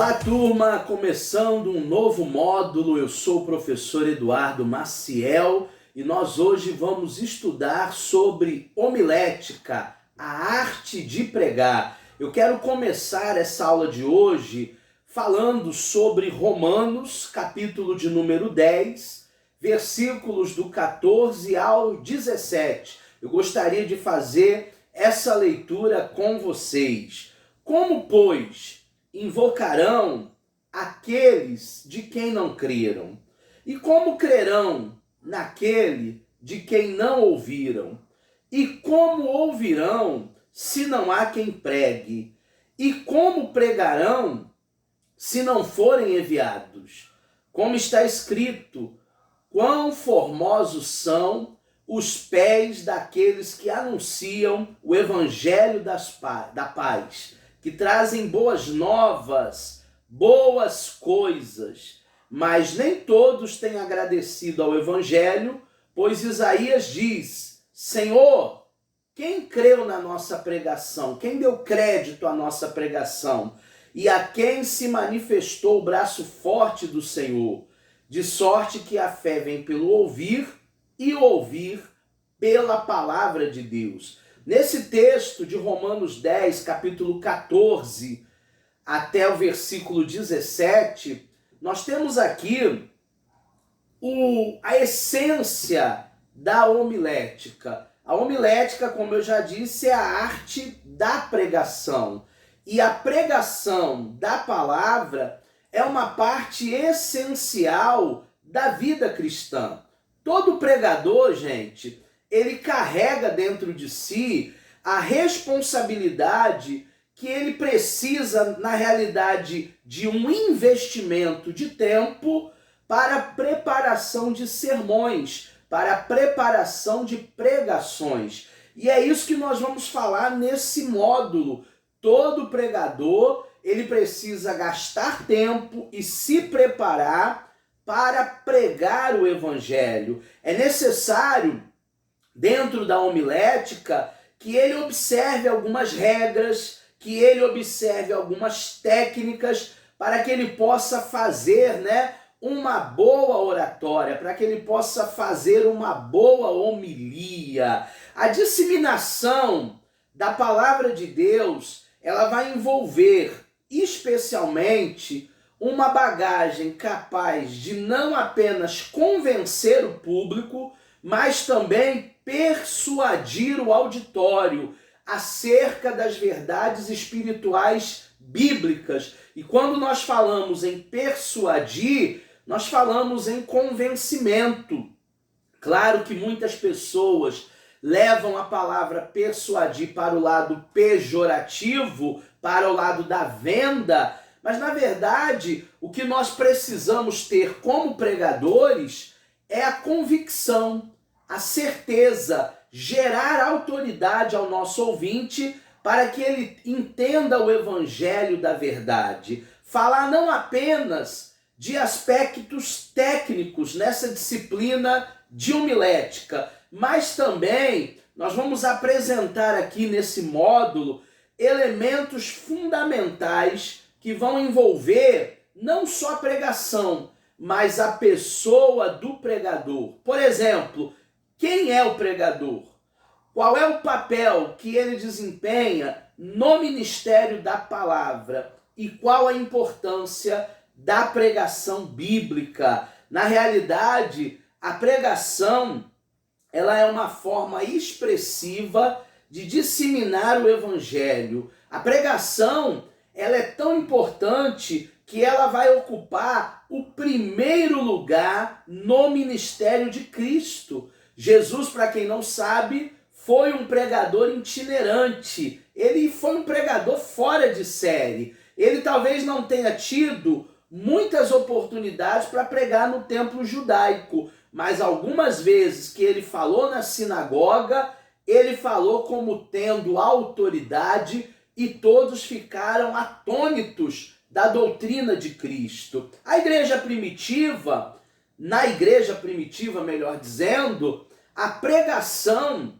Olá, turma! Começando um novo módulo, eu sou o professor Eduardo Maciel e nós hoje vamos estudar sobre homilética, a arte de pregar. Eu quero começar essa aula de hoje falando sobre Romanos, capítulo de número 10, versículos do 14 ao 17. Eu gostaria de fazer essa leitura com vocês. Como, pois, invocarão aqueles de quem não creram? E como crerão naquele de quem não ouviram? E como ouvirão se não há quem pregue? E como pregarão se não forem enviados? Como está escrito: quão formosos são os pés daqueles que anunciam o evangelho da paz, que trazem boas novas, boas coisas. Mas nem todos têm agradecido ao evangelho, pois Isaías diz: Senhor, quem creu na nossa pregação? Quem deu crédito à nossa pregação? E a quem se manifestou o braço forte do Senhor? De sorte que a fé vem pelo ouvir e ouvir pela palavra de Deus. Nesse texto de Romanos 10, capítulo 14, até o versículo 17, nós temos aqui a essência da homilética. A homilética, como eu já disse, é a arte da pregação. E a pregação da palavra é uma parte essencial da vida cristã. Todo pregador, gente, ele carrega dentro de si a responsabilidade que ele precisa, na realidade, de um investimento de tempo para a preparação de sermões, para a preparação de pregações. E é isso que nós vamos falar nesse módulo. Todo pregador, ele precisa gastar tempo e se preparar para pregar o evangelho. É necessário, dentro da homilética, que ele observe algumas regras, que ele observe algumas técnicas para que ele possa fazer, uma boa oratória, para que ele possa fazer uma boa homilia. A disseminação da palavra de Deus, ela vai envolver especialmente uma bagagem capaz de não apenas convencer o público, mas também persuadir o auditório acerca das verdades espirituais bíblicas. E quando nós falamos em persuadir, nós falamos em convencimento. Claro que muitas pessoas levam a palavra persuadir para o lado pejorativo, para o lado da venda, mas na verdade o que nós precisamos ter como pregadores é a convicção, a certeza, gerar autoridade ao nosso ouvinte para que ele entenda o evangelho da verdade. Falar não apenas de aspectos técnicos nessa disciplina de homilética, mas também nós vamos apresentar aqui nesse módulo elementos fundamentais que vão envolver não só a pregação, mas a pessoa do pregador. Por exemplo, quem é o pregador? Qual é o papel que ele desempenha no ministério da palavra? E qual a importância da pregação bíblica? Na realidade, a pregação, ela é uma forma expressiva de disseminar o evangelho. A pregação, ela é tão importante que ela vai ocupar o primeiro lugar no ministério de Cristo. Jesus, para quem não sabe, foi um pregador itinerante. Ele foi um pregador fora de série. Ele talvez não tenha tido muitas oportunidades para pregar no templo judaico, mas algumas vezes que ele falou na sinagoga, ele falou como tendo autoridade e todos ficaram atônitos da doutrina de Cristo. A igreja primitiva, na igreja primitiva, melhor dizendo, a pregação,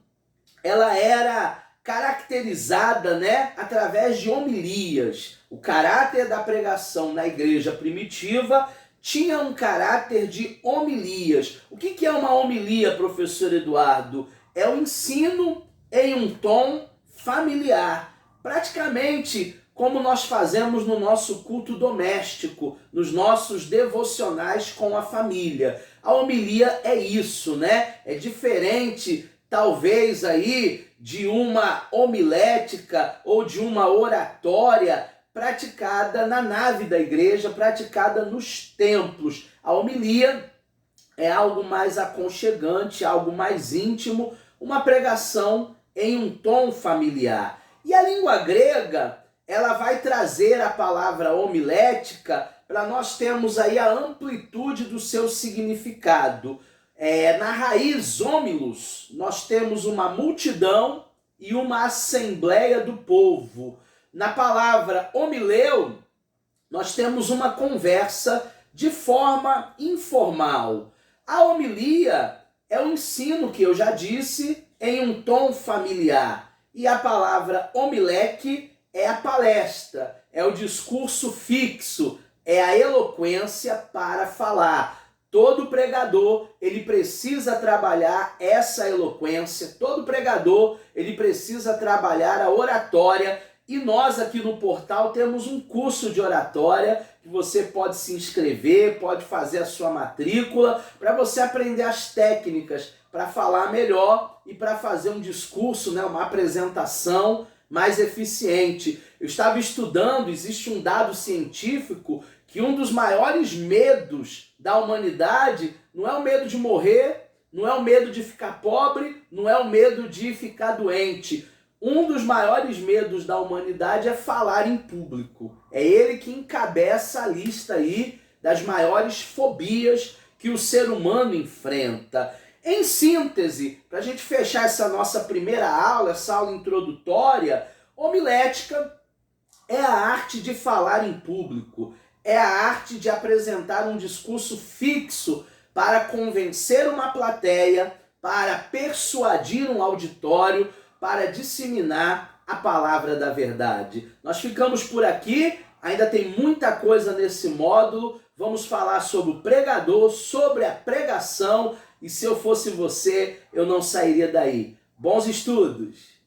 ela era caracterizada, né, através de homilias. O caráter da pregação na igreja primitiva tinha um caráter de homilias. O que é uma homilia, professor Eduardo? É o ensino em um tom familiar, praticamente como nós fazemos no nosso culto doméstico, nos nossos devocionais com a família. A homilia é isso, né? É diferente, talvez, aí de uma homilética ou de uma oratória praticada na nave da igreja, praticada nos templos. A homilia é algo mais aconchegante, algo mais íntimo, uma pregação em um tom familiar. E a língua grega, ela vai trazer a palavra homilética para nós termos aí a amplitude do seu significado. Na raiz homilos, nós temos uma multidão e uma assembleia do povo. Na palavra homileu, nós temos uma conversa de forma informal. A homilia é o ensino, que eu já disse, em um tom familiar. E a palavra homileque é a palestra, é o discurso fixo, é a eloquência para falar. Todo pregador, ele precisa trabalhar essa eloquência, todo pregador, ele precisa trabalhar a oratória, e nós aqui no portal temos um curso de oratória que você pode se inscrever, pode fazer a sua matrícula, para você aprender as técnicas para falar melhor e para fazer um discurso, né, uma apresentação mais eficiente. Eu estava estudando, existe um dado científico que um dos maiores medos da humanidade não é o medo de morrer, não é o medo de ficar pobre, não é o medo de ficar doente. Um dos maiores medos da humanidade é falar em público. É ele que encabeça a lista aí das maiores fobias que o ser humano enfrenta. Em síntese, para a gente fechar essa nossa primeira aula, essa aula introdutória, homilética é a arte de falar em público, é a arte de apresentar um discurso fixo para convencer uma plateia, para persuadir um auditório, para disseminar a palavra da verdade. Nós ficamos por aqui, ainda tem muita coisa nesse módulo, vamos falar sobre o pregador, sobre a pregação, e se eu fosse você, eu não sairia daí. Bons estudos!